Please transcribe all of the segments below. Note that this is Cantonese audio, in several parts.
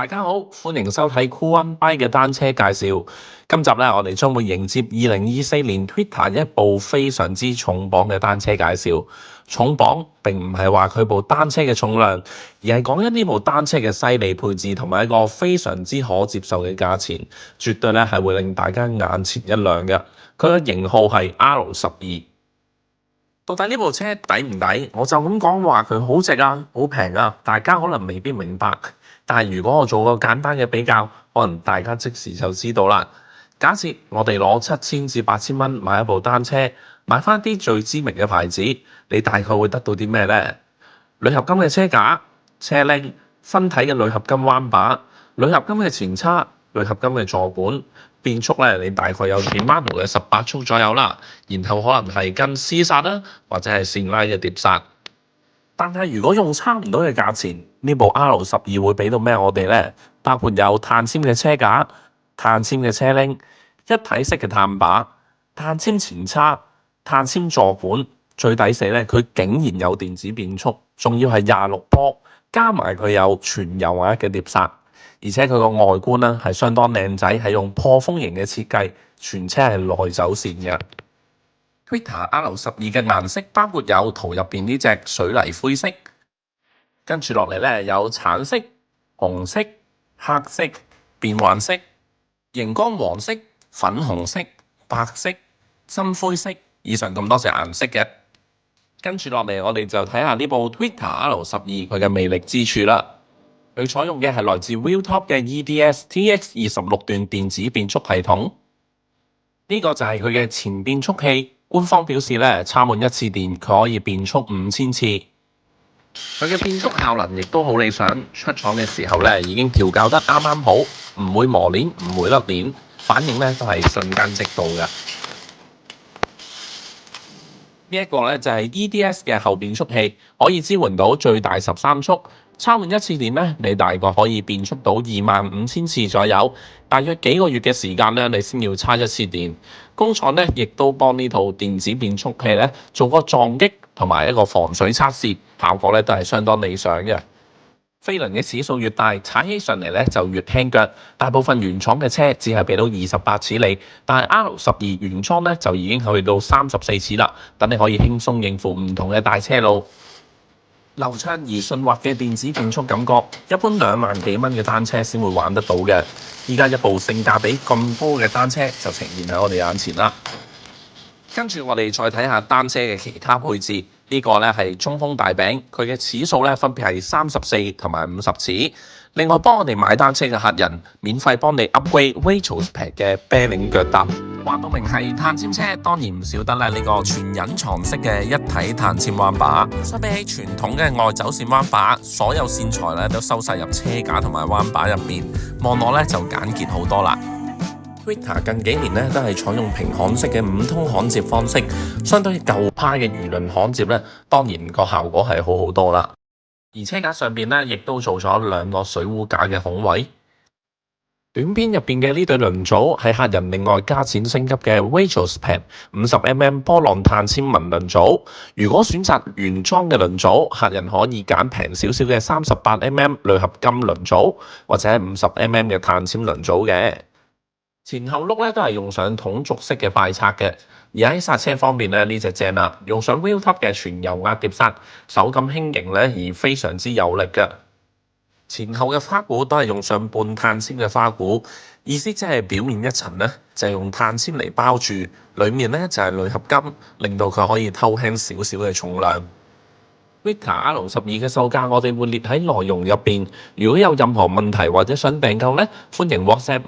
大家好，歡迎收睇 Cool One Bike 嘅單車介紹。今集咧，我哋將會迎接2024年 Twitter 一部非常之重磅嘅單車介紹。重磅並唔係話佢部單車嘅重量，而係講緊呢部單車嘅犀利配置同埋一個非常之可接受嘅價錢，絕對咧係會令大家眼前一亮嘅。佢嘅型號係 R12。到底呢部車抵唔抵？我就咁講話佢好值啊，好平啊，大家可能未必明白。但係如果我做個簡單嘅比較，可能大家即時就知道啦。假設我哋攞7000至8000蚊買一部單車，買翻啲最知名嘅牌子，你大概會得到啲咩呢？鋁合金嘅車架、車鈴、分體嘅鋁合金彎把、鋁合金嘅前叉、鋁合金嘅座管，變速咧你大概有 Shimano 嘅18速左右啦，然後可能係跟絲剎啦，或者係線拉嘅碟剎。但係如果用差唔多嘅價錢，呢部 R12會俾到咩我哋呢？包括有碳纖嘅車架、碳纖嘅車鈴、一體式嘅碳把、碳纖前叉、碳纖座管，最抵死咧，佢竟然有電子變速，仲要係26波，加埋佢有全油壓嘅碟剎，而且佢個外觀咧係相當靚仔，係用破風型嘅設計，全車係內走線嘅。Twitter R12嘅顏色包括有圖入邊呢隻水泥灰色，跟住落嚟咧有橙色、紅色、黑色、變幻色、熒光黃色、粉紅色、白色、深灰色，以上咁多隻顏色嘅。跟住落嚟我哋就睇下呢部 Twitter R12佢嘅魅力之處啦。佢採用嘅係來自 Wheeltop 嘅 EDS TX26段電子變速系統，呢個就係佢嘅前變速器。官方表示咧，插滿1次電，佢可以變速5000次。佢嘅變速效能亦都好理想，出廠嘅時候咧已經調校得啱啱好，唔會磨鏈，唔會甩鏈，反應咧都係瞬間即到嘅。呢一個咧就係 EDS 嘅後變速器，可以支援到最大13速。插滿1次電咧，你大概可以變速到25000次左右，大約幾個月嘅時間咧，你先要插1次電。工廠咧亦都幫呢套電子變速器咧做個撞擊同埋一個防水測試，效果咧都係相當理想嘅。飛輪嘅齒數越大，踩起上嚟咧就越輕腳。大部分原廠嘅車只係俾到28齒厘，但係 R12原裝咧就已經去到34齒啦，等你可以輕鬆應付唔同嘅大車路。流暢而順滑嘅電子變速感覺，一般2萬幾蚊嘅單車先會玩得到嘅。依家一部性價比咁高嘅單車就呈現喺我哋眼前啦。跟住我哋再睇下單車嘅其他配置，呢個咧係中鋒大餅，佢嘅齒數咧分別係34同埋50齒。另外幫我哋買單車嘅客人，免費幫你 upgrade Wheelspad 嘅啤領腳踏。話到明係碳纖車，當然唔少得呢個全隱藏式嘅一體碳纖彎把。相比起傳統嘅外走線彎把，所有線材咧都收晒入車架同埋彎把入邊，望落咧就簡潔好多啦。Twitter 近幾年咧都係採用平焊式嘅5通焊接方式，相對於舊派嘅魚鱗焊接咧，當然個效果係好好多啦。而車架上邊咧亦都做咗2個水壺架嘅孔位。短邊入邊嘅呢對輪組係客人另外加錢升級嘅 Wheelspad 50mm 波浪碳纖紋輪組。如果選擇原裝嘅輪組，客人可以揀平少少嘅 38mm 鋁合金輪組，或者 50mm 嘅碳纖輪組嘅。前後轆咧都係用上筒軸式嘅快拆嘅。而喺剎車方面咧，呢隻正啦，用上 Wheeltop 嘅全油壓碟剎，手感輕盈咧而非常之有力嘅。前後嘅花鼓都係用上半碳纖嘅花鼓，意思即係表面一層咧就係用碳纖嚟包住，裡面咧就係鋁合金，令到佢可以偷輕少少嘅重量。Twitter R12嘅售價我哋會列喺內容入邊，如果有任何問題或者想訂購咧，歡迎 WhatsApp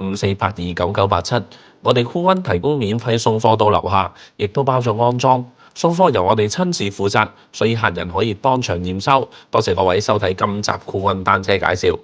54829987，我哋 Cool One提供免費送貨到樓下，亦都包咗安裝。送貨由我哋親自負責，所以客人可以當場驗收。多謝各位收睇今集Cool One單車介紹。